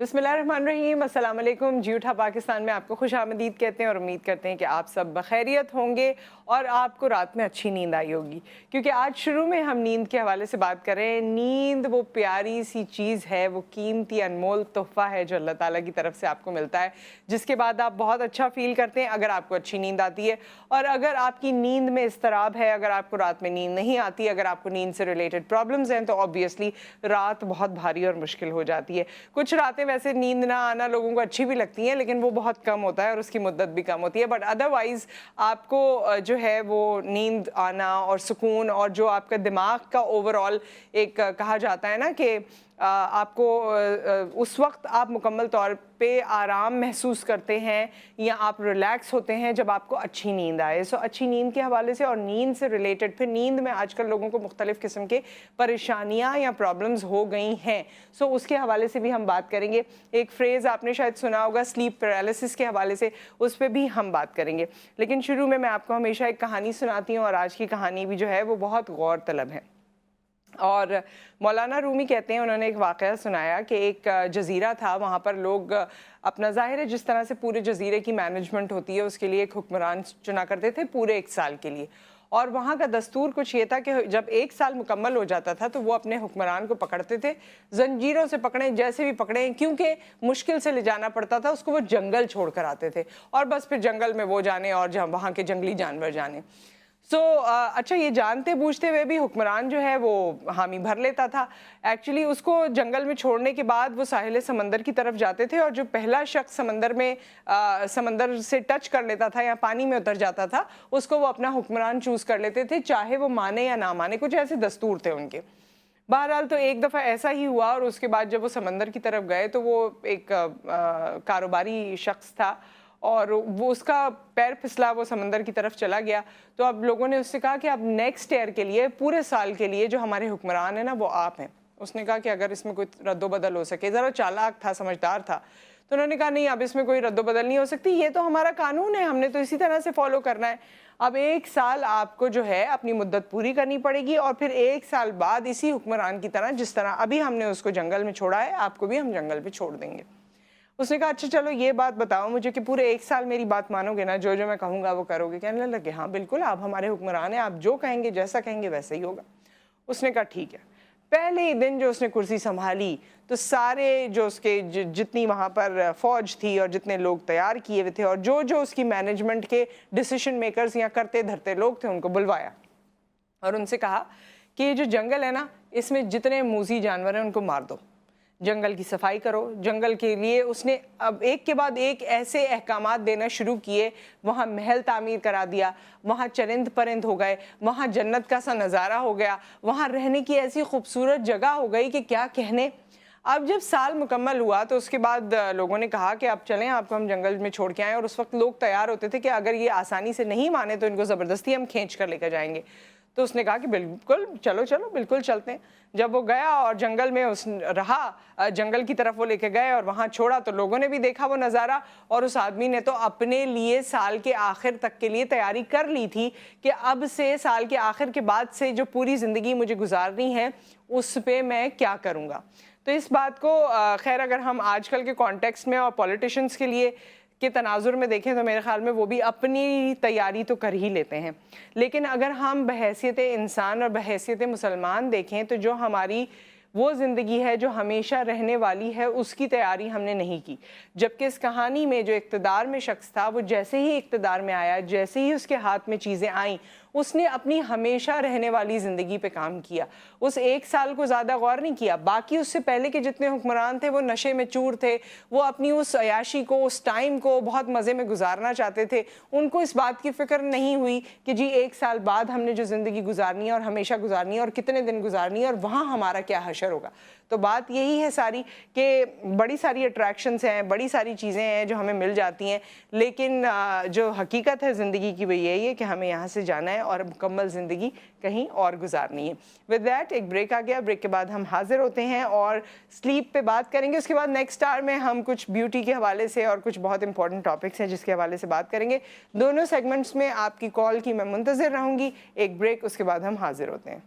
बिस्मिल्लाहिर्रहमानिर्रहीम, अस्सलाम वालेकुम। जी उठा पाकिस्तान में आपको खुश आमदीद कहते हैं और उम्मीद करते हैं कि आप सब बखैरियत होंगे और आपको रात में अच्छी नींद आई होगी, क्योंकि आज शुरू में हम नींद के हवाले से बात कर रहे हैं। नींद वो प्यारी सी चीज़ है, वो कीमती अनमोल तोहफ़ा है जो अल्लाह ताला की तरफ से आपको मिलता है, जिसके बाद आप बहुत अच्छा फ़ील करते हैं अगर आपको अच्छी नींद आती है। और अगर आपकी नींद में इज़्तिराब है, अगर आपको रात में नींद नहीं आती, अगर आपको नींद से रिलेटेड प्रॉब्लम्स हैं, तो ऑब्वियसली रात बहुत भारी और मुश्किल हो जाती है। कुछ रातें वैसे नींद ना आना लोगों को अच्छी भी लगती हैं, लेकिन वो बहुत कम होता है और उसकी मुद्दत भी कम होती है। बट अदरवाइज़ आपको जो है वो नींद आना और सुकून, और जो आपका दिमाग का ओवरऑल एक कहा जाता है ना कि आपको उस वक्त आप मुकम्मल तौर पे आराम महसूस करते हैं या आप रिलैक्स होते हैं जब आपको अच्छी नींद आए। सो अच्छी नींद के हवाले से और नींद से रिलेटेड, फिर नींद में आजकल लोगों को मुख्तलिफ़ किस्म के परेशानियां या प्रॉब्लम्स हो गई हैं, सो उसके हवाले से भी हम बात करेंगे। एक फ्रेज़ आपने शायद सुना होगा स्लीप पैरालिसिस के हवाले से, उस पर भी हम बात करेंगे। लेकिन शुरू में मैं आपको हमेशा एक कहानी सुनाती हूँ और आज की कहानी भी जो है वो बहुत गौर तलब है। और मौलाना रूमी कहते हैं, उन्होंने एक वाक़या सुनाया कि एक जज़ीरा था, वहाँ पर लोग अपना ज़ाहिर है जिस तरह से पूरे जज़ीरे की मैनेजमेंट होती है उसके लिए एक हुक्मरान चुना करते थे पूरे एक साल के लिए। और वहाँ का दस्तूर कुछ ये था कि जब एक साल मुकम्मल हो जाता था तो वो अपने हुक्मरान को पकड़ते थे, जंजीरों से पकड़ें, जैसे भी पकड़ें, क्योंकि मुश्किल से ले जाना पड़ता था उसको, वो जंगल छोड़ कर आते थे और बस फिर जंगल में वो जाने और जहाँ वहाँ के जंगली जानवर जाने। अच्छा, ये जानते बूझते हुए भी हुक्मरान जो है वो हामी भर लेता था। एक्चुअली उसको जंगल में छोड़ने के बाद वो साहिल समंदर की तरफ जाते थे और जो पहला शख्स समंदर में समंदर से टच कर लेता था या पानी में उतर जाता था, उसको वो अपना हुक्मरान चूज़ कर लेते थे, चाहे वो माने या ना माने। कुछ ऐसे दस्तूर थे उनके। बहरहाल तो एक दफ़ा ऐसा ही हुआ और उसके बाद जब वो समंदर की तरफ गए तो वो एक कारोबारी शख्स था और वो उसका पैर फिसला, वो समंदर की तरफ चला गया। तो अब लोगों ने उससे कहा कि अब नेक्स्ट ईयर के लिए, पूरे साल के लिए जो हमारे हुक्मरान है ना वो आप हैं। उसने कहा कि अगर इसमें कोई रद्दोबदल हो सके, ज़रा चालाक था, समझदार था, तो उन्होंने कहा नहीं, अब इसमें कोई रद्दोबदल नहीं हो सकती, ये तो हमारा कानून है, हमने तो इसी तरह से फॉलो करना है। अब एक साल आपको जो है अपनी मुद्दत पूरी करनी पड़ेगी और फिर एक साल बाद इसी हुक्मरान की तरह, जिस तरह अभी हमने उसको जंगल में छोड़ा है, आपको भी हम जंगल पे छोड़ देंगे। उसने कहा अच्छा चलो ये बात बताओ मुझे कि पूरे एक साल मेरी बात मानोगे ना, जो जो मैं कहूँगा वो करोगे? कहने लगे हाँ बिल्कुल, आप हमारे हुक्मरान हैं, आप जो कहेंगे, जैसा कहेंगे वैसा ही होगा। उसने कहा ठीक है। पहले ही दिन जो उसने कुर्सी संभाली तो सारे जो उसके जितनी वहाँ पर फ़ौज थी और जितने लोग तैयार किए हुए थे और जो जो उसकी मैनेजमेंट के डिसीजन मेकर्स या करते धरते लोग थे, उनको बुलवाया और उनसे कहा कि ये जो जंगल है ना, इसमें जितने मूज़ी जानवर हैं उनको मार दो, जंगल की सफाई करो। जंगल के लिए उसने अब एक के बाद एक ऐसे अहकामात देना शुरू किए। वहाँ महल तामीर करा दिया, वहाँ चरिंद परिंद हो गए, वहाँ जन्नत का सा नज़ारा हो गया, वहाँ रहने की ऐसी खूबसूरत जगह हो गई कि क्या कहने। अब जब साल मुकम्मल हुआ तो उसके बाद लोगों ने कहा कि आप चलें, आपको हम जंगल में छोड़ के आएँ। और उस वक्त लोग तैयार होते थे कि अगर ये आसानी से नहीं माने तो इनको ज़बरदस्ती हम खींच कर लेकर जाएंगे। तो उसने कहा कि बिल्कुल चलो चलो बिल्कुल चलते हैं। जब वो गया और जंगल में उस रहा, जंगल की तरफ वो लेके गए और वहाँ छोड़ा तो लोगों ने भी देखा वो नज़ारा। और उस आदमी ने तो अपने लिए साल के आखिर तक के लिए तैयारी कर ली थी कि अब से साल के आखिर के बाद से जो पूरी ज़िंदगी मुझे गुजारनी है उस पर मैं क्या करूँगा। तो इस बात को खैर अगर हम आजकल के कॉन्टेक्स्ट में और पॉलिटिशियंस के लिए के तनाजुर में देखें तो मेरे ख्याल में वो भी अपनी तैयारी तो कर ही लेते हैं, लेकिन अगर हम बहैसियत इंसान और बहैसियत मुसलमान देखें तो जो हमारी वो ज़िंदगी है जो हमेशा रहने वाली है उसकी तैयारी हमने नहीं की। जबकि इस कहानी में जो इक़्तिदार में शख्स था, वो जैसे ही इक़्तिदार में आया, जैसे ही उसके हाथ में चीज़ें आईं, उसने अपनी हमेशा रहने वाली ज़िंदगी पे काम किया। उस एक साल को ज़्यादा गौर नहीं किया। बाकी उससे पहले के जितने हुक्मरान थे वो नशे में चूर थे, वो अपनी उस अयाशी को, उस टाइम को बहुत मज़े में गुजारना चाहते थे। उनको इस बात की फ़िक्र नहीं हुई कि जी एक साल बाद हमने जो ज़िंदगी गुजारनी है और हमेशा गुजारनी है और कितने दिन गुजारनी है और वहाँ हमारा क्या हशर होगा। तो बात यही है सारी कि बड़ी सारी अट्रैक्शंस हैं, बड़ी सारी चीज़ें हैं जो हमें मिल जाती हैं, लेकिन जो हकीकत है ज़िंदगी की वो यही है कि हमें यहाँ से जाना है और मुकम्मल ज़िंदगी कहीं और गुजारनी है। विद दैट एक ब्रेक आ गया, ब्रेक के बाद हम हाजिर होते हैं और स्लीप पे बात करेंगे। उसके बाद नेक्स्ट आवर में हम कुछ ब्यूटी के हवाले से और कुछ बहुत इंपॉर्टेंट टॉपिक्स हैं जिसके हवाले से बात करेंगे। दोनों सेगमेंट्स में आपकी कॉल की मैं मुंतज़िर रहूँगी। एक ब्रेक, उसके बाद हम हाजिर होते हैं।